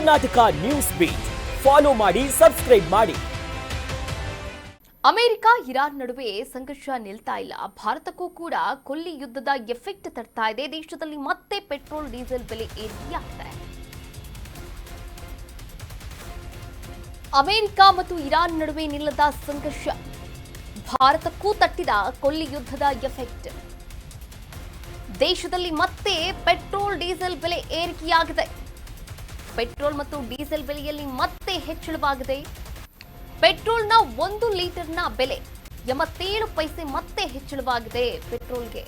Karnataka news beet follow ಮಾಡಿ, subscribe ಮಾಡಿ. America Iran ನಡುವೆ ಸಂಘರ್ಷ ನಿಲ್ತಾ ಇಲ್ಲ. ಭಾರತಕ್ಕೂ ಕೂಡ ಕೊಲ್ಲಿ ಯುದ್ಧದ ಎಫೆಕ್ಟ್ ತರ್ತಾ ಇದೆ. ದೇಶದಲ್ಲಿ ಮತ್ತೆ ಪೆಟ್ರೋಲ್ ಡೀಸೆಲ್ ಬೆಲೆ ಏರಿಕೆಯಾಗಿದೆ. ಅಮೆರಿಕ ಮತ್ತು ಇರಾನ್ ನಡುವೆ ನಿಲ್ಲದ ಸಂಘರ್ಷ ಭಾರತಕ್ಕೂ ತಟ್ಟಿದ ಕೊಲ್ಲಿ ಯುದ್ಧದ ಎಫೆಕ್ಟ್. ದೇಶದಲ್ಲಿ ಮತ್ತೆ ಪೆಟ್ರೋಲ್ ಡೀಸೆಲ್ ಬೆಲೆ ಏರಿಕೆಯಾಗಿದೆ. ಪೆಟ್ರೋಲ್ ಮತ್ತು ಡೀಸೆಲ್ ಬೆಲೆಯಲ್ಲಿ ಮತ್ತೆ ಹೆಚ್ಚಳವಾಗಿದೆ. ಪೆಟ್ರೋಲ್ನ 1 ಲೀಟರ್ನ ಬೆಲೆ 87 ಪೈಸೆ ಮತ್ತೆ ಹೆಚ್ಚಳವಾಗಿದೆ. ಪೆಟ್ರೋಲ್ಗೆ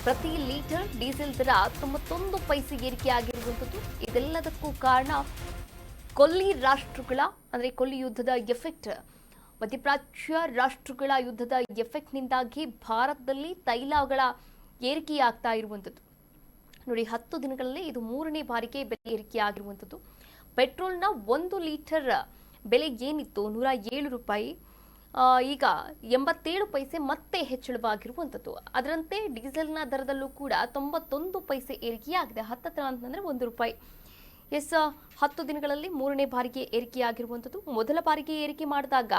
ಪ್ರತಿ ಲೀಟರ್, ಡೀಸೆಲ್ ದರ 91 ಪೈಸೆ ಏರಿಕೆಯಾಗಿರುವಂಥದ್ದು. ಇದೆಲ್ಲದಕ್ಕೂ ಕಾರಣ ಕೊಲ್ಲಿ ರಾಷ್ಟ್ರಗಳ ಅಂದರೆ ಕೊಲ್ಲಿ ಯುದ್ಧದ ಎಫೆಕ್ಟ್. ಮಧ್ಯಪ್ರಾಚ್ಯ ರಾಷ್ಟ್ರಗಳ ಯುದ್ಧದ ಎಫೆಕ್ಟ್ನಿಂದಾಗಿ ಭಾರತದಲ್ಲಿ ತೈಲಗಳ ಏರಿಕೆಯಾಗ್ತಾ ಇರುವಂಥದ್ದು. ನೋಡಿ, 10 ದಿನಗಳಲ್ಲಿ ಇದು 3ನೇ ಬಾರಿಗೆ ಬೆಲೆ ಏರಿಕೆಯಾಗಿರುವಂಥದ್ದು. ಪೆಟ್ರೋಲ್ನ 1 ಲೀಟರ್ ಬೆಲೆ ಏನಿತ್ತು 107 ರೂಪಾಯಿ, ಈಗ 87 ಪೈಸೆ ಮತ್ತೆ ಹೆಚ್ಚಳವಾಗಿರುವಂಥದ್ದು. ಅದರಂತೆ ಡೀಸೆಲ್ನ ದರದಲ್ಲೂ ಕೂಡ 91 ಪೈಸೆ ಏರಿಕೆಯಾಗಿದೆ. 10 ಅಂತಂದರೆ 1 ರೂಪಾಯಿ. 10 ದಿನಗಳಲ್ಲಿ 3ನೇ ಬಾರಿಗೆ ಏರಿಕೆಯಾಗಿರುವಂಥದ್ದು. ಮೊದಲ ಬಾರಿಗೆ ಏರಿಕೆ ಮಾಡಿದಾಗ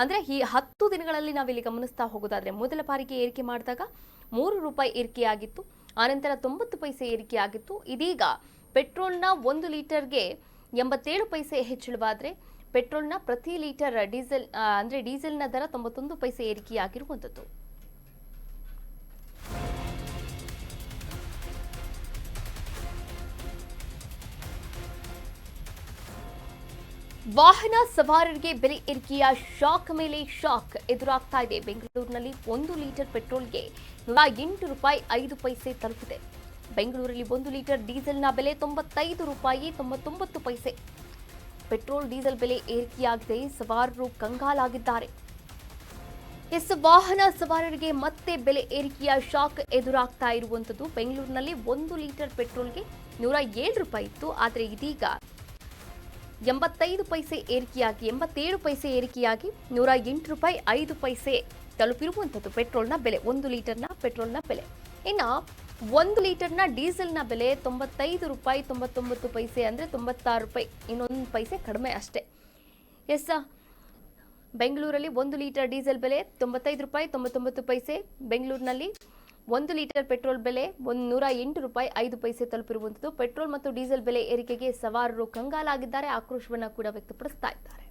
ಅಂದರೆ ಈ 10 ದಿನಗಳಲ್ಲಿ ನಾವಿಲ್ಲಿ ಗಮನಿಸ್ತಾ ಹೋಗೋದಾದರೆ ಮೊದಲ ಬಾರಿಗೆ ಏರಿಕೆ ಮಾಡಿದಾಗ 3 ರೂಪಾಯಿ ಏರಿಕೆಯಾಗಿತ್ತು. ಆನಂತರ 90 ಪೈಸೆ ಏರಿಕೆಯಾಗಿತ್ತು. ಇದೀಗ ಪೆಟ್ರೋಲ್ನ 1 ಲೀಟರ್ಗೆ 87 ಪೈಸೆ ಹೆಚ್ಚಳವಾದರೆ ಪೆಟ್ರೋಲ್ನ ಪ್ರತಿ ಲೀಟರ್ ಡೀಸೆಲ್ನ ದರ 91 ಪೈಸೆ ಏರಿಕೆಯಾಗಿರುವಂಥದ್ದು. ವಾಹನ ಸವಾರರಿಗೆ ಬೆಲೆ ಏರಿಕೆಯ ಶಾಕ್ ಮೇಲೆ ಶಾಕ್ ಎದುರಾಗ್ತಾ ಇದೆ. ಬೆಂಗಳೂರಿನಲ್ಲಿ 1 ಲೀಟರ್ ಪೆಟ್ರೋಲ್ಗೆ 108 ರೂಪಾಯಿ 5 ಪೈಸೆ ತಲುಪಿದೆ. ಬೆಂಗಳೂರಲ್ಲಿ 1 ಲೀಟರ್ ಡೀಸೆಲ್ನ ಬೆಲೆ 95 ರೂಪಾಯಿ 99 ಪೈಸೆ. ಪೆಟ್ರೋಲ್ ಡೀಸೆಲ್ ಬೆಲೆ ಏರಿಕೆಯಾಗಿದೆ. ಸವಾರರು ಕಂಗಾಲಾಗಿದ್ದಾರೆ. ವಾಹನ ಸವಾರರಿಗೆ ಮತ್ತೆ ಬೆಲೆ ಏರಿಕೆಯ ಶಾಕ್ ಎದುರಾಗ್ತಾ ಇರುವಂಥದ್ದು. ಬೆಂಗಳೂರಿನಲ್ಲಿ 1 ಲೀಟರ್ ಪೆಟ್ರೋಲ್ಗೆ 107 ರೂಪಾಯಿ ಇತ್ತು. ಆದರೆ ಇದೀಗ 85 ಪೈಸೆ ಏರಿಕೆಯಾಗಿ 87 ಪೈಸೆ ಏರಿಕೆಯಾಗಿ 108 ರೂಪಾಯಿ 5 ಪೈಸೆ ತಲುಪಿರುವಂಥದ್ದು ಪೆಟ್ರೋಲ್ನ ಬೆಲೆ. 1 ಲೀಟರ್ನ ಪೆಟ್ರೋಲ್ನ ಬೆಲೆ. ಇನ್ನು 1 ಲೀಟರ್ನ ಡೀಸೆಲ್ನ ಬೆಲೆ 95 ರೂಪಾಯಿ 99 ಪೈಸೆ, ಅಂದರೆ 96 ರೂಪಾಯಿ, ಇನ್ನೊಂದು ಪೈಸೆ ಕಡಿಮೆ ಅಷ್ಟೇ. ಬೆಂಗಳೂರಲ್ಲಿ 1 ಲೀಟರ್ ಡೀಸೆಲ್ ಬೆಲೆ 95 ರೂಪಾಯಿ 99 ಪೈಸೆ. ಬೆಂಗಳೂರಿನಲ್ಲಿ 1 ಲೀಟರ್ ಪೆಟ್ರೋಲ್ ಬೆಲೆ 108 ರೂಪಾಯಿ 5 ಪೈಸೆ ತಲುಪಿರುವಂಥದ್ದು. ಪೆಟ್ರೋಲ್ ಮತ್ತು ಡೀಸೆಲ್ ಬೆಲೆ ಏರಿಕೆಗೆ ಸವಾರರು ಕಂಗಾಲಾಗಿದ್ದಾರೆ. ಆಕ್ರೋಶವನ್ನು ಕೂಡ ವ್ಯಕ್ತಪಡಿಸ್ತಾ ಇದ್ದಾರೆ.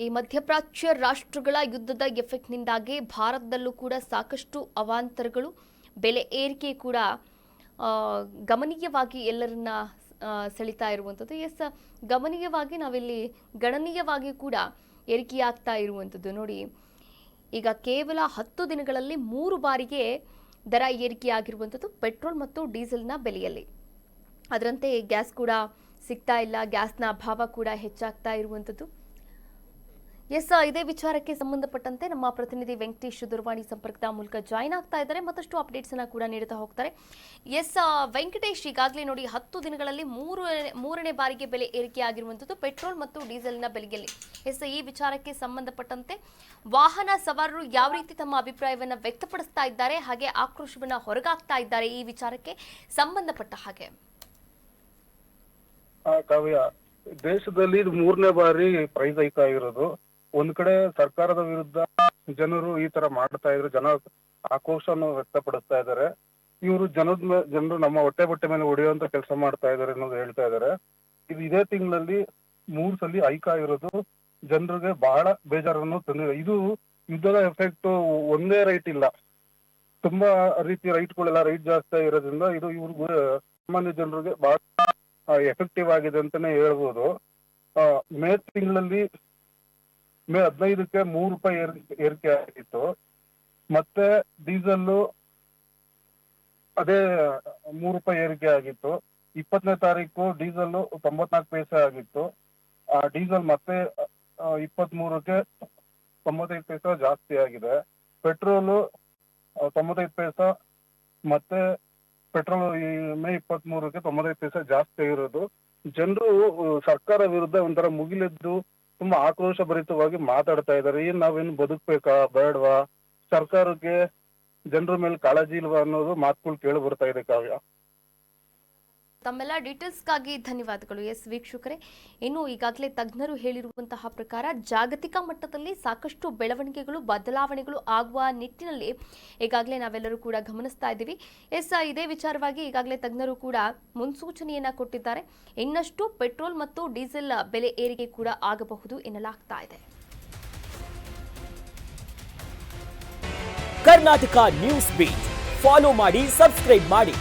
ಈ ಮಧ್ಯಪ್ರಾಚ್ಯ ರಾಷ್ಟ್ರಗಳ ಯುದ್ಧದ ಎಫೆಕ್ಟ್ನಿಂದಾಗಿ ಭಾರತದಲ್ಲೂ ಕೂಡ ಸಾಕಷ್ಟು ಅವಾಂತರಗಳು, ಬೆಲೆ ಏರಿಕೆ ಕೂಡ ಗಮನೀಯವಾಗಿ ಎಲ್ಲರನ್ನ ಸೆಳಿತಾ ಇರುವಂಥದ್ದು. ಗಮನೀಯವಾಗಿ ನಾವಿಲ್ಲಿ ಗಣನೀಯವಾಗಿ ಕೂಡ ಏರಿಕೆಯಾಗ್ತಾ ಇರುವಂಥದ್ದು. ನೋಡಿ, ಈಗ ಕೇವಲ 10 ದಿನಗಳಲ್ಲಿ 3 ಬಾರಿಗೆ ದರ ಏರಿಕೆಯಾಗಿರುವಂಥದ್ದು ಪೆಟ್ರೋಲ್ ಮತ್ತು ಡೀಸೆಲ್ನ ಬೆಲೆಯಲ್ಲಿ. ಅದರಂತೆ ಗ್ಯಾಸ್ ಕೂಡ ಸಿಗ್ತಾ ಇಲ್ಲ. ಗ್ಯಾಸ್ನ ಅಭಾವ ಕೂಡ ಹೆಚ್ಚಾಗ್ತಾ ಇರುವಂಥದ್ದು. ಇದೇ ವಿಚಾರಕ್ಕೆ ಸಂಬಂಧಪಟ್ಟಂತೆ ನಮ್ಮ ಪ್ರತಿನಿಧಿ ವೆಂಕಟೇಶ್ ದೂರವಾಣಿ ಸಂಪರ್ಕದ ಮೂಲಕ ಜಾಯ್ನ್ ಆಗ್ತಾ ಇದ್ದಾರೆ. ಮತ್ತಷ್ಟು ಅಪ್ಡೇಟ್ಸ್ ಅನ್ನ ಕೂಡ ನೀಡುತ್ತಾ ಹೋಗ್ತಾರೆ. ವೆಂಕಟೇಶ್, ಈಗಾಗಲೇ ನೋಡಿ 10 ದಿನಗಳಲ್ಲಿ 3ನೇ ಬಾರಿಗೆ ಬೆಲೆ ಏರಿಕೆ ಆಗಿರುವಂಥದ್ದು ಪೆಟ್ರೋಲ್ ಮತ್ತು ಡೀಸೆಲ್ನ ಬೆಲೆಯಲ್ಲಿ. ಈ ವಿಚಾರಕ್ಕೆ ಸಂಬಂಧಪಟ್ಟಂತೆ ವಾಹನ ಸವಾರರು ಯಾವ ರೀತಿ ತಮ್ಮ ಅಭಿಪ್ರಾಯವನ್ನ ವ್ಯಕ್ತಪಡಿಸ್ತಾ ಇದ್ದಾರೆ, ಹಾಗೆ ಆಕ್ರೋಶವನ್ನ ಹೊರಗಾಗ್ತಾ ಇದ್ದಾರೆ ಈ ವಿಚಾರಕ್ಕೆ ಸಂಬಂಧಪಟ್ಟ ಹಾಗೆ? ಕಾವ್ಯ, ದೇಶದಲ್ಲಿ ಇದು 3ನೇ ಬಾರಿ ಪ್ರೈಸ್ ಹೈಕ್ ಆಗಿರೋದು. ಒಂದ್ ಕಡೆ ಸರ್ಕಾರದ ವಿರುದ್ಧ ಜನರು ಈ ತರ ಮಾಡ್ತಾ ಇದ್ರು, ಜನ ಆಕ್ರೋಶವನ್ನು ವ್ಯಕ್ತಪಡಿಸ್ತಾ ಇದ್ದಾರೆ. ಇವರು ಜನರು ನಮ್ಮ ಹೊಟ್ಟೆ ಮೇಲೆ ಹೊಡೆಯುವಂತ ಕೆಲಸ ಮಾಡ್ತಾ ಇದ್ದಾರೆ ಅನ್ನೋದು ಹೇಳ್ತಾ ಇದ್ದಾರೆ. ಇದೇ ತಿಂಗಳಲ್ಲಿ 3 ಸಲ ಹೈಕ್ ಆಗಿರೋದು ಜನರಿಗೆ ಬಹಳ ಬೇಜಾರನ್ನು ತಂದಿದೆ. ಇದು ಯುದ್ಧದ ಎಫೆಕ್ಟ್ ಒಂದೇ ರೈಟ್ ಇಲ್ಲ, ತುಂಬಾ ರೀತಿಯ ರೈಟ್ಗಳೆಲ್ಲ ರೈಟ್ ಜಾಸ್ತಿ ಆಗಿರೋದ್ರಿಂದ ಇದು ಇವ್ರಿಗೂ ಸಾಮಾನ್ಯ ಜನರಿಗೆ ಬಹಳ ಎಫೆಕ್ಟಿವ್ ಆಗಿದೆ ಅಂತಾನೆ ಹೇಳ್ಬೋದು. ಮೇ 15ಕ್ಕೆ 3 ರೂಪಾಯಿ ಏರಿಕೆ ಆಗಿತ್ತು. ಮತ್ತೆ ಡೀಸೆಲ್ ಅದೇ 3 ರೂಪಾಯಿ ಏರಿಕೆ ಆಗಿತ್ತು. 20ನೇ ತಾರೀಕು ಡೀಸೆಲ್ 94 ಪೈಸೆ ಆಗಿತ್ತು. ಡೀಸೆಲ್ ಮತ್ತೆ 23ಕ್ಕೆ 95 ಪೈಸೆ ಜಾಸ್ತಿ ಆಗಿದೆ. ಪೆಟ್ರೋಲು 95 ಪೈಸೆ, ಮತ್ತೆ ಪೆಟ್ರೋಲ್ ಈ ಮೇ 23ಕ್ಕೆ 95 ಪೈಸೆ ಜಾಸ್ತಿ ಆಗಿರೋದು. ಜನರು ಸರ್ಕಾರ ವಿರುದ್ಧ ಒಂಥರ ಮುಗಿಲೆದ್ದು ತುಂಬಾ ಆಕ್ರೋಶಭರಿತವಾಗಿ ಮಾತಾಡ್ತಾ ಇದ್ದಾರೆ. ನಾವೇನು ಬದುಕ್ಬೇಕಾ ಬೇಡವಾ, ಸರ್ಕಾರಕ್ಕೆ ಜನರ ಮೇಲೆ ಕಾಳಜಿ ಇಲ್ವಾ ಅನ್ನೋದು ಮಾತುಗಳು ಕೇಳಿ ಬರ್ತಾ ಇದೆ. ಕಾವ್ಯ, ತಮ್ಮೆಲ್ಲ ಡೀಟೇಲ್ಸ್ಗಾಗಿ ಧನ್ಯವಾದಗಳು. ಎಸ್ ವೀಕ್ಷಕರೇ, ಇನ್ನು ಈಗಾಗಲೇ ತಜ್ಞರು ಹೇಳಿರುವಂತಹ ಪ್ರಕಾರ ಜಾಗತಿಕ ಮಟ್ಟದಲ್ಲಿ ಸಾಕಷ್ಟು ಬೆಳವಣಿಗೆಗಳು ಬದಲಾವಣೆಗಳು ಆಗುವ ನಿಟ್ಟಿನಲ್ಲಿ ಈಗಾಗಲೇ ನಾವೆಲ್ಲರೂ ಕೂಡ ಗಮನಿಸ್ತಾ ಇದ್ದೀವಿ. ಇದೇ ವಿಚಾರವಾಗಿ ಈಗಾಗಲೇ ತಜ್ಞರು ಕೂಡ ಮುನ್ಸೂಚನೆಯನ್ನ ಕೊಟ್ಟಿದ್ದಾರೆ. ಇನ್ನಷ್ಟು ಪೆಟ್ರೋಲ್ ಮತ್ತು ಡೀಸೆಲ್ ಬೆಲೆ ಏರಿಕೆ ಕೂಡ ಆಗಬಹುದು ಎನ್ನಲಾಗ್ತಾ ಇದೆ. ಕರ್ನಾಟಕ ನ್ಯೂಸ್ ಬೀಟ್ ಫಾಲೋ ಮಾಡಿ, ಸಬ್ಸ್ಕ್ರೈಬ್ ಮಾಡಿ.